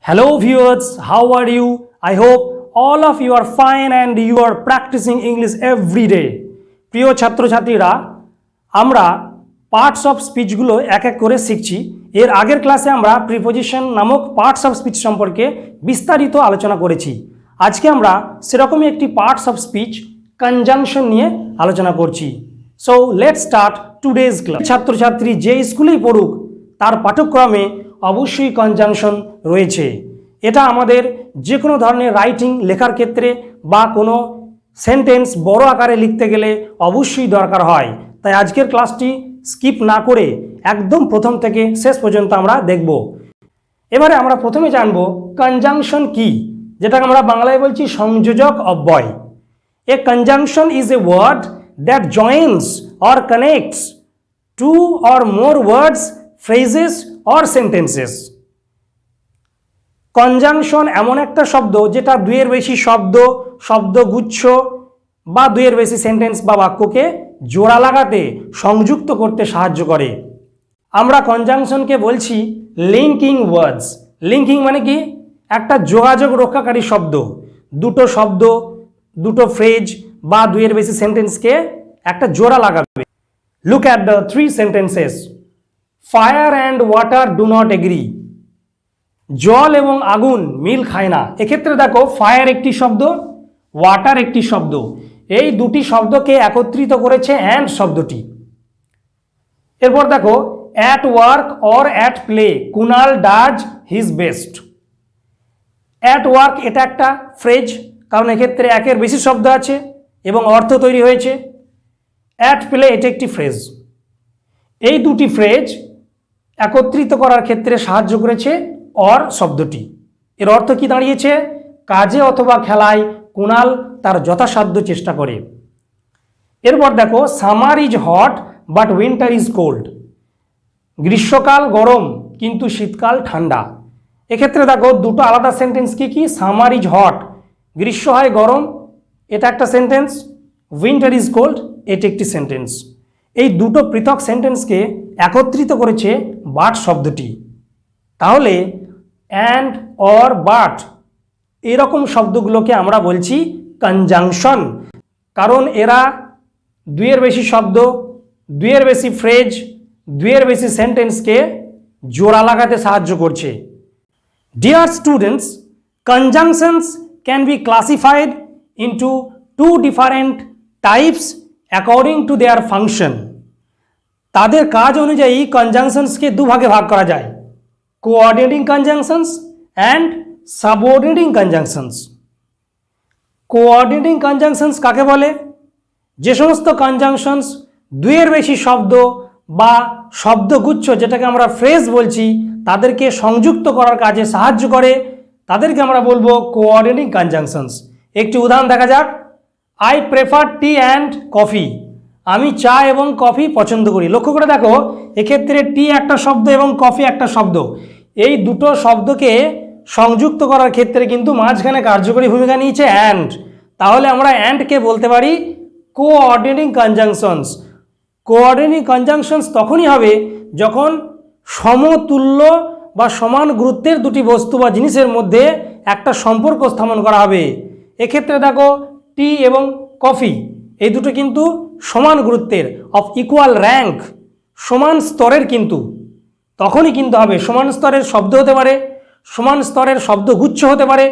Hello viewers, how are you? I hope all of you are fine and you are practicing English every day. প্রিয় ছাত্রছাত্রীরা, আমরা parts of স্পিচগুলো এক এক করে শিখছি। এর আগের ক্লাসে আমরা প্রিপোজিশন নামক পার্টস অফ স্পিচ সম্পর্কে বিস্তারিত আলোচনা করেছি। আজকে আমরা সেরকমই একটি পার্টস অফ স্পিচ কনজাংশন নিয়ে আলোচনা করছি। So let's start today's class. ছাত্রছাত্রী যে স্কুলেই পড়ুক তার পাঠ্যক্রমে অবশ্যই কনজাংশন রয়েছে। এটা আমাদের যে কোনো ধরনের রাইটিং লেখার ক্ষেত্রে বা কোনো সেন্টেন্স বড় আকারে লিখতে গেলে অবশ্যই দরকার হয়। তাই আজকের ক্লাসটি স্কিপ না করে একদম প্রথম থেকে শেষ পর্যন্ত আমরা দেখব। এবারে আমরা প্রথমে জানব কনজাংশন কি, যেটাকে আমরা বাংলায় বলছি সংযোজক অব্যয়। A conjunction is a word that joins or connects two or more words, phrases or sentences. Conjunction এমন একটা শব্দ যেটা দুইয়ের বেশি শব্দ, শব্দগুচ্ছ বা দুইয়ের বেশি সেন্টেন্স বা বাক্যকে জোড়া লাগাতে সংযুক্ত করতে সাহায্য করে। আমরা কনজাংশনকে বলছি লিঙ্কিং ওয়ার্ডস। লিঙ্কিং মানে কি? একটা যোগাযোগ রক্ষাকারী শব্দ, দুটো শব্দ, দুটো ফ্রেজ বা দুইয়ের বেশি সেন্টেন্সকে একটা জোড়া লাগাবে। Look at the three sentences. Fire and water do not agree. জল এবং আগুন মিল খায় না। এক্ষেত্রে দেখো ফায়ার একটি শব্দ, ওয়াটার একটি শব্দ, এই দুটি শব্দকে একত্রিত করেছে অ্যান্ড শব্দটি। এরপর দেখো at work or at play Kunal does his best. At work এটা একটা ফ্রেজ, কারণ এক্ষেত্রে একের বেশি শব্দ আছে এবং অর্থ তৈরি হয়েছে। অ্যাট প্লে এটা একটি ফ্রেজ। এই দুটি ফ্রেজ একত্রিত করার ক্ষেত্রে সাহায্য করেছে অর শব্দটি। এর অর্থ কি দাঁড়িয়েছে? কাজে অথবা খেলায় কুনাল তার যথাসাধ্য চেষ্টা করে। এরপর দেখো summer is hot but winter is cold. গ্রীষ্মকাল গরম কিন্তু শীতকাল ঠান্ডা। এক্ষেত্রে দেখো দুটো আলাদা সেন্টেন্স কি কি? সামার ইজ হট, গ্রীষ্ম হয় গরম, এটা একটা সেন্টেন্স। উইন্টার ইজ কোল্ড, এটা একটি সেন্টেন্স। এই দুটো পৃথক সেন্টেন্সকে একত্রিত করেছে বাট শব্দটি। তাহলে অ্যান্ড অর বাট এরকম শব্দগুলোকে আমরা বলছি কনজাংশন, কারণ এরা দুইয়ের বেশি শব্দ, দুইয়ের বেশি ফ্রেজ, দুইয়ের বেশি সেন্টেন্সকে জোড়া লাগাতে সাহায্য করছে। Dear students, conjunctions can be classified into two different types according to their function. তাদের কাজ অনুযায়ী কনজাংশনসকে দুভাগে ভাগ করা যায়, coordinating conjunctions and subordinating conjunctions. Coordinating conjunctions কাকে বলে? যে সমস্ত কনজাংশনস দুইয়ের বেশি শব্দ বা শব্দগুচ্ছ, যেটাকে আমরা ফ্রেজ বলছি, তাদেরকে সংযুক্ত করার কাজে সাহায্য করে, তাদেরকে আমরা বলবো কোঅর্ডিনেটিং কনজাংশনস। একটি উদাহরণ দেখা যাক। I prefer T and coffee. আমি চা এবং কফি পছন্দ করি। লক্ষ্য করে দেখো এক্ষেত্রে টি একটা শব্দ এবং কফি একটা শব্দ। এই দুটো শব্দকে সংযুক্ত করার ক্ষেত্রে কিন্তু মাঝখানে কার্যকরী ভূমিকা নিয়েছে অ্যান্ড। তাহলে আমরা অ্যান্ডকে বলতে পারি কোঅর্ডিনেটিং কনজাংশনস। কোঅর্ডিনেটিং কনজাংশনস তখনই হবে যখন সমতুল্য বা সমান গুরুত্বের দুটি বস্তু বা জিনিসের মধ্যে একটা সম্পর্ক স্থাপন করা হবে। এক্ষেত্রে দেখো টি এবং কফি এই দুটো কিন্তু সমান গুরুত্বের, অফ ইকুয়াল র্যাঙ্ক, সমান স্তরের, কিন্তু তখনই কিন্তু হবে সমান স্তরের শব্দ হতে পারে, সমান স্তরের শব্দগুচ্ছ হতে পারে,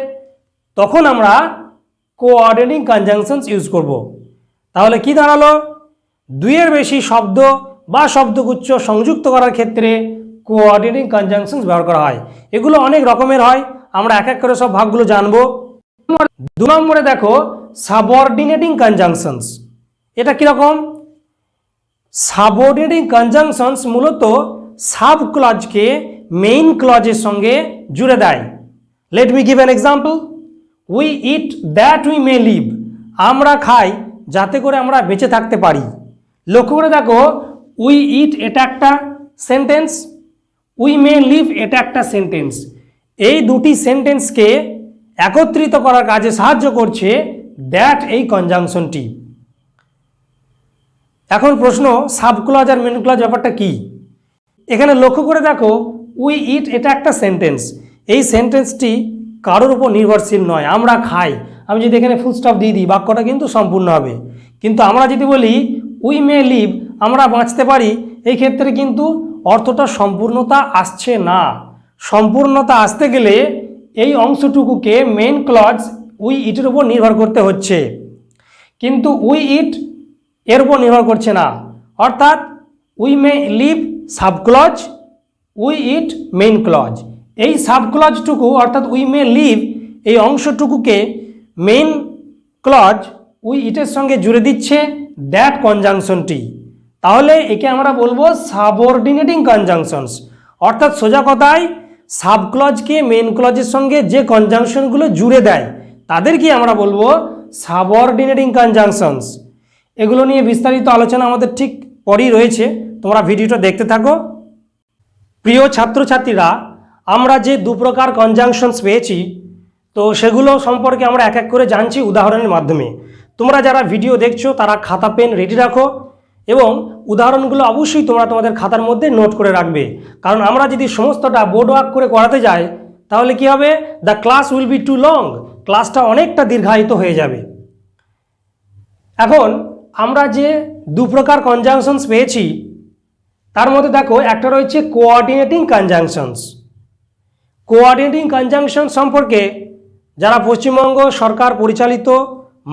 তখন আমরা কোঅর্ডিনেটিং কনজাংশনস ইউজ করব। তাহলে কি দাঁড়ালো? দুইয়ের বেশি শব্দ বা শব্দগুচ্ছ সংযুক্ত করার ক্ষেত্রে কোঅর্ডিনেটিং কনজাংশনস ব্যবহার করা হয়। এগুলো অনেক রকমের হয়, আমরা এক এক করে সব ভাগগুলো জানবো। 2 নম্বরে দেখো সাবঅর্ডিনেটিং কনজাংশনস। এটা কিরকম? সাবঅর্ডিনেটিং কনজাংশনস মূলত সাব ক্লজকে মেইন ক্লজের সঙ্গে জুড়ে দেয়। Let me give an example. We eat that we may live. আমরা খাই যাতে করে আমরা বেঁচে থাকতে পারি। লক্ষ্য করে দেখো উই ইট এটা একটা সেন্টেন্স, উই মে লিভ এটা একটা সেন্টেন্স। এই দুটি সেন্টেন্সকে একত্রিত করার কাজে সাহায্য করছে দ্যাট এই কনজাংশনটি। এখন প্রশ্ন, সাবক্লজ আর মেন ক্লজ ব্যাপারটা কি? এখানে লক্ষ্য করে দেখো উই ইট এটা একটা সেন্টেন্স, এই সেন্টেন্সটি কারোর উপর নির্ভরশীল নয়। আমরা খাই, আমি যদি এখানে ফুল স্টপ দিয়ে দিই বাক্যটা কিন্তু সম্পূর্ণ হবে। কিন্তু আমরা যদি বলি উই মে লিভ, আমরা বাঁচতে পারি, এই ক্ষেত্রে কিন্তু অর্থটা সম্পূর্ণতা আসছে না। সম্পূর্ণতা আসতে গেলে এই অংশটুকুকে মেইন ক্লজ উই ইটের উপর নির্ভর করতে হচ্ছে, কিন্তু উই ইট এর উপর নির্ভর করছে না। অর্থাৎ we may leave subclause, we it main clause. এই সাবক্লজটুকু অর্থাৎ উই মে লিভ এই অংশটুকুকে মেইন ক্লজ উই ইটের সঙ্গে জুড়ে দিচ্ছে দ্যাট কনজাংশনটি। তাহলে একে আমরা বলবো সাবঅর্ডিনেটিং কনজাংশনস। অর্থাৎ সোজা কথায় সাবক্লজকে মেইন ক্লজের সঙ্গে যে কনজাংশনগুলো জুড়ে দেয় তাদেরকে আমরা বলবো সাবঅর্ডিনেটিং কনজাংশনস। এগুলো নিয়ে বিস্তারিত আলোচনা আমাদের ঠিক পরেই রয়েছে, তোমরা ভিডিওটা দেখতে থাকো। প্রিয় ছাত্রছাত্রীরা, আমরা যে দু প্রকার কনজাংশনস পেয়েছি তো সেগুলো সম্পর্কে আমরা এক এক করে জানছি উদাহরণের মাধ্যমে। তোমরা যারা ভিডিও দেখছো তারা খাতা পেন রেডি রাখো এবং উদাহরণগুলো অবশ্যই তোমরা তোমাদের খাতার মধ্যে নোট করে রাখবে, কারণ আমরা যদি সমস্তটা বোর্ড ওয়ার্ক করে করাতে যাই তাহলে কি হবে, the class will be too long, ক্লাসটা অনেকটা দীর্ঘায়িত হয়ে যাবে। এখন আমরা যে দু প্রকার কনজাংশনস পেয়েছি তার মধ্যে দেখো একটা রয়েছে কোঅর্ডিনেটিং কনজাংশনস। কোঅর্ডিনেটিং কনজাংশন সম্পর্কে যারা পশ্চিমবঙ্গ সরকার পরিচালিত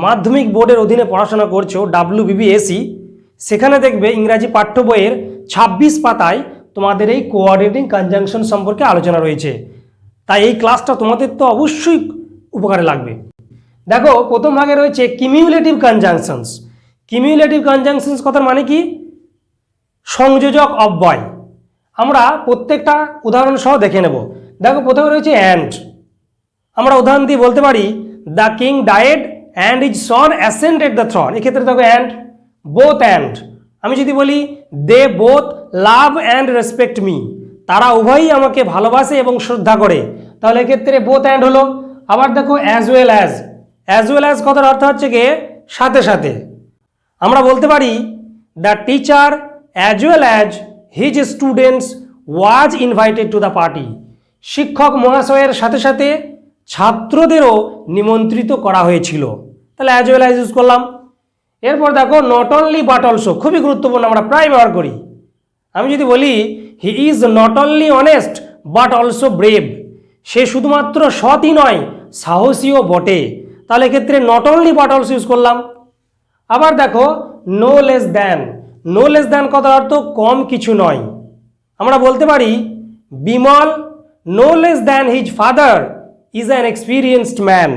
মাধ্যমিক বোর্ডের অধীনে পড়াশোনা করছো WBBSE, সেখানে দেখবে ইংরাজি পাঠ্য বইয়ের 26 পাতায় তোমাদের এই কোঅর্ডিনেটিং কনজাংশন সম্পর্কে আলোচনা রয়েছে। তাই এই ক্লাসটা তোমাদের তো অবশ্যই উপকারে লাগবে। দেখো প্রথম ভাগে রয়েছে কিমিউলেটিভ কনজাংশনস। কিমিউলেটিভ কনজাংশনস কথার মানে কি, সংযোজক অব্যয়। আমরা প্রত্যেকটা উদাহরণ সহ দেখে নেব। দেখো প্রথমে রয়েছে অ্যান্ড। আমরা উদাহরণ দিয়ে বলতে পারি the king died and his son ascended the throne. এক্ষেত্রে দেখো অ্যান্ড, বোথ অ্যান্ড। আমি যদি বলি they both love and respect me, তারা উভয়ই আমাকে ভালোবাসে এবং শ্রদ্ধা করে, তাহলে এক্ষেত্রে বোথ অ্যান্ড হলো। আবার দেখো as well as. As well as কথার অর্থ হচ্ছে কি সাথে সাথে। আমরা বলতে পারি the teacher as well as his students was invited to the party. শিক্ষক মহাশয়ের সাথে সাথে ছাত্রদেরও নিমন্ত্রিত করা হয়েছিল, তাহলে অ্যাজ ওয়েল অ্যাজ ইউজ করলাম। এরপর দেখো নট অনলি বাট অলসো, খুবই গুরুত্বপূর্ণ, আমরা প্রায় ব্যবহার করি। আমি যদি বলি he is not only honest but also brave, সে শুধুমাত্র সৎই নয় সাহসীও বটে, তাহলে এক্ষেত্রে not only but also use করলাম। আবার দেখো no less than. No less than কথার অর্থ কম কিছু নয়। আমরা বলতে পারি Bimal no less than his father is an experienced man.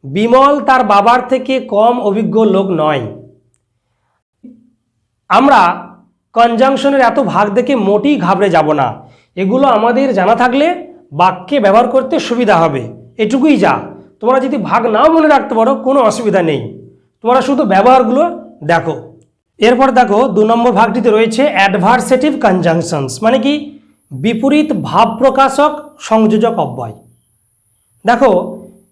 Bimal তার বাবার থেকে কম অভিজ্ঞ লোক নয়। আমরা কনজাংশনের এত ভাগ দেখে মোটেই ঘাবড়ে যাব না, এগুলো আমাদের জানা থাকলে বাক্যে ব্যবহার করতে সুবিধা হবে, এটুকুই যা। তোমরা যদি ভাগ নাও মনে রাখতে পারো কোনো অসুবিধা নেই, তোমরা শুধু ব্যবহারগুলো দেখো। এরপর দেখো 2 নম্বর ভাগটিতে রয়েছে অ্যাডভার্সেটিভ কনজাংশনস, মানে কি বিপরীত ভাব প্রকাশক সংযোজক অব্যয়। দেখো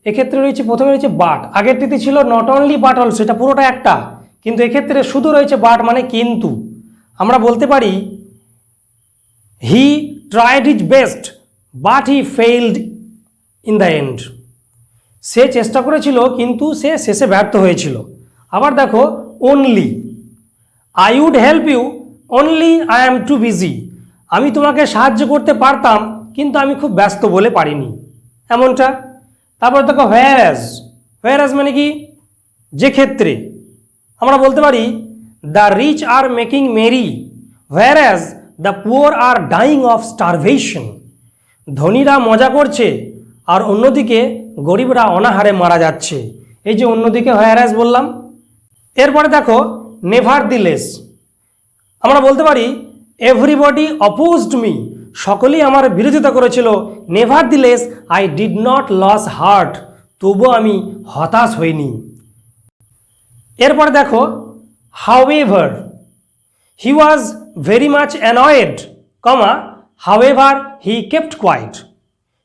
এক্ষেত্রে রয়েছে প্রথমে রয়েছে বাট, আগেরটিতে ছিল নট অনলি বাট অলসো, এটা পুরোটা একটা, কিন্তু এক্ষেত্রে শুধু রয়েছে বাট মানে কিন্তু। আমরা বলতে পারি he tried his best but he failed in the end. সে চেষ্টা করেছিল কিন্তু সে শেষে ব্যর্থ হয়েছিল। আবার দেখো only, I would help you only I am too busy. আমি তোমাকে সাহায্য করতে পারতাম কিন্তু আমি খুব ব্যস্ত বলে পারিনি, এমনটা। তারপর দেখো হোয়ার অ্যাজ। হোয়ার অ্যাজ মানে কি যে ক্ষেত্রে। আমরা বলতে পারি the rich are making merry whereas the poor are dying of starvation. ধনীরা মজা করছে আর অন্যদিকে গরিবরা অনাহারে মারা যাচ্ছে, এই যে অন্যদিকে হোয়ার অ্যাজ বললাম। এরপরে দেখো নেভারদিলেস। আমরা বলতে পারি এভরিবডি অপোজড মি, সকলেই আমার বিরোধিতা করেছিল, nevertheless I did not lose heart, তবুও আমি হতাশ হইনি। এরপর দেখো however, he was very much annoyed, however he kept quiet.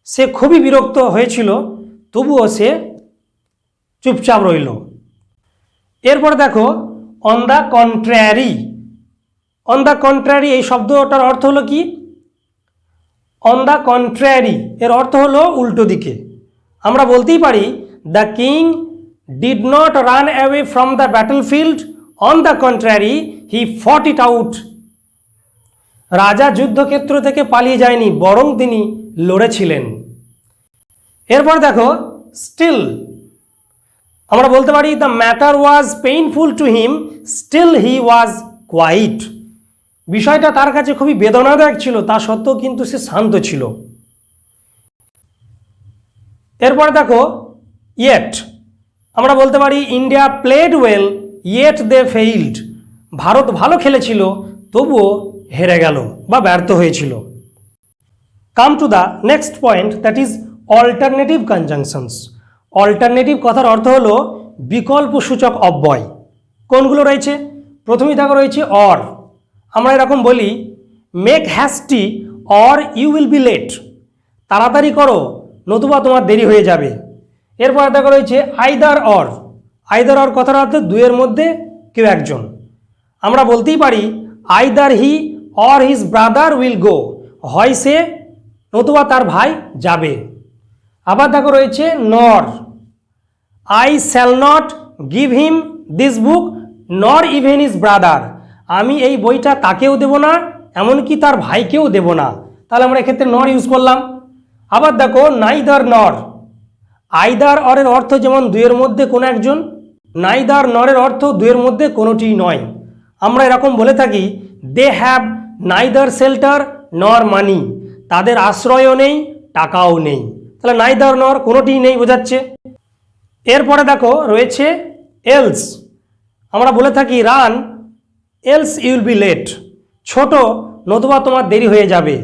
সে খুবই বিরক্ত হয়েছিল তবুও সে চুপচাপ রইল। এরপর দেখো on the contrary. On the contrary এই শব্দটার অর্থ হলো কি অন দ্য কন্ট্রারি এর অর্থ হলো উল্টো দিকে। আমরা বলতেই পারি the king did not run away from the battlefield, on the contrary he fought it out. রাজা যুদ্ধক্ষেত্র থেকে পালিয়ে যায়নি, বরং তিনি লড়েছিলেন। এরপর দেখো স্টিল, আমরা বলতে পারি the matter was painful to him, still he was quiet. বিষয়টা তার কাছে খুবই বেদনাদায়ক ছিল, তা সত্ত্বেও কিন্তু সে শান্ত ছিল। এরপর দেখো ইয়েট, আমরা বলতে পারি India played well yet they failed. Bharat ভালো খেলেছিল, তবুও হেরে গেল বা ব্যর্থ হয়েছিল। Come to the next point, that is alternative conjunctions. Alternative কথার অর্থ হলো বিকল্প সূচক অব্যয়। কোনগুলো রয়েছে? প্রথমেই দেখো রয়েছে অর। আমরা এরকম বলি make hasty or you will be late. তাড়াতাড়ি করো, নতুবা তোমার দেরি হয়ে যাবে। এরপর দেখো রয়েছে আইদার অর। আইদার অর কথার অর্থ দুয়ের মধ্যে কেউ একজন। আমরা বলতেই পারি either he or his brother will go. হয় সে, নতুবা তার ভাই যাবে। আবার দেখো রয়েছে নর। I shall not give him this book নর ইভেন হিজ ব্রাদার। আমি এই বইটা তাকেও দেব না, এমনকি তার ভাইকেও দেব না। তাহলে আমরা এক্ষেত্রে নর ইউজ করলাম। আবার দেখো নাইদার নর। আইদার অরের অর্থ যেমন দুয়ের মধ্যে কোনো একজন, নাইদার নরের অর্থ দুয়ের মধ্যে কোনোটিই নয়। আমরা এরকম বলে থাকি দে হ্যাভ নাইদার শেল্টার নর মানি। তাদের আশ্রয়ও নেই, টাকাও নেই। তাহলে নাইদার নর কোনোটিই নেই বোঝাচ্ছে। এরপরে দেখো রয়েছে এলস। আমরা বলে থাকি run else you'll be late. ছোট, নতুবা তোমার দেরি হয়ে যাবে।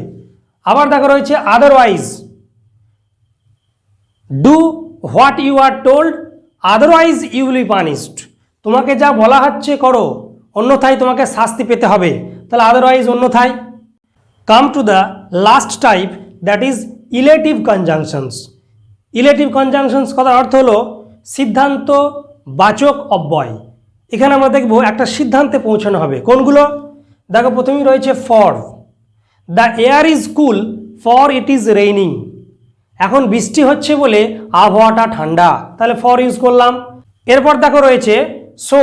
আবার দেখো রয়েছে otherwise. Do what you are told otherwise you will be punished. তোমাকে যা বলা হচ্ছে করো, অন্যথায় তোমাকে শাস্তি পেতে হবে। তাহলে আদারওয়াইজ অন্যথায়। Come to the last type, that is illative conjunctions. Illative conjunctions কথার অর্থ হলো সিদ্ধান্ত বাচক অব্যয়। এখানে আমরা দেখব একটা সিদ্ধান্তে পৌঁছানো হবে। কোনগুলো? দেখো প্রথমেই রয়েছে for. The air is cool for it is raining. এখন বৃষ্টি হচ্ছে বলে আবহাওয়াটা ঠান্ডা, তাহলে ফর ইউজ করলাম। এরপর দেখো রয়েছে so.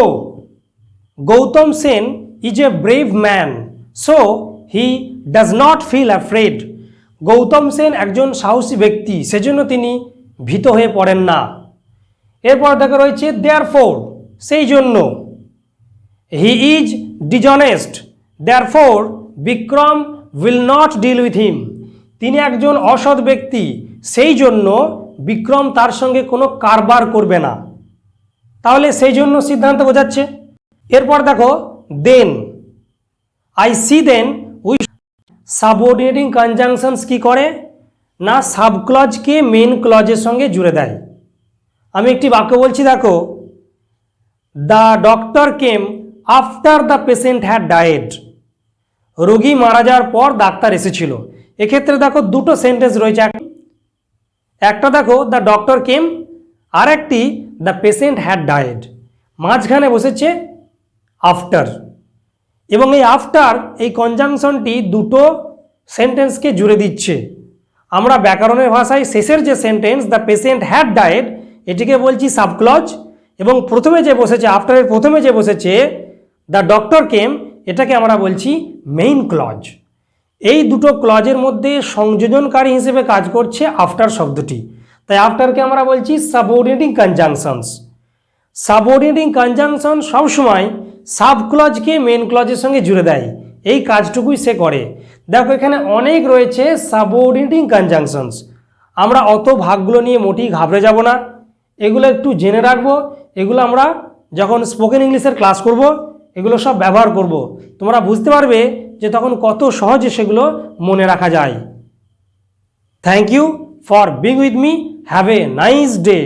Gautam Sen is a brave man, so he does not feel afraid. Gautam Sen একজন সাহসী ব্যক্তি, সেজন্য তিনি ভীত হয়ে পড়েন না। এরপর দেখো রয়েছে দেয়ারফোর, সেই জন্য। He is dishonest, therefore Vikram will not deal with him. তিনি একজন অসৎ ব্যক্তি, সেই জন্য বিক্রম তার সঙ্গে কোনো কারবার করবে না। তাহলে সেই জন্য সিদ্ধান্ত বোঝাচ্ছে। এরপর দেখো then. I see then we. Subordinating conjunctions কি করে না, সাবক্লজকে মেন ক্লজের সঙ্গে জুড়ে দেয়। আমি একটি বাক্য বলছি, দেখো the doctor came after the patient had died. রোগী মারা যাওয়ার পর ডাক্তার এসেছিল। এক্ষেত্রে দেখো দুটো সেন্টেন্স রয়েছে। একটা দেখো দ্য ডক্টর কেম, আর একটি দ্য পেশেন্ট হ্যাড ডায়েড। মাঝখানে বসেছে আফটার, এবং এই আফটার এই কনজাংশনটি দুটো সেন্টেন্সকে জুড়ে দিচ্ছে। আমরা ব্যাকরণের ভাষায় শেষের যে sentence the patient had died, এটিকে বলছি সাবক্লজ, এবং প্রথমে যে বসেছে আফটারের প্রথমে যে বসেছে দ্য ডক্টর কেম, এটাকে আমরা বলছি মেইন ক্লজ। এই দুটো ক্লজের মধ্যে সংযোজনকারী হিসেবে কাজ করছে আফটার শব্দটি, তাই আফটারকে আমরা বলছি সাবঅর্ডিনেটিং কনজাংশনস। সাবঅর্ডিনেটিং কনজাংশন সবসময় সাবক্লজকে মেন ক্লজের সঙ্গে জুড়ে দেয়, এই কাজটুকুই সে করে। দেখো এখানে অনেক রয়েছে সাবঅর্ডিনেটিং কনজাংশনস। আমরা অত ভাগগুলো নিয়ে মোটেই ঘাবড়ে যাব না, এগুলো একটু জেনে রাখবো। এগুলো আমরা যখন স্পোকেন ইংলিশের ক্লাস করব, এগুলো সব ব্যবহার করব। তোমরা বুঝতে পারবে যে তখন কত সহজে সেগুলো মনে রাখা যায়। Thank you for being with me. Have a nice day.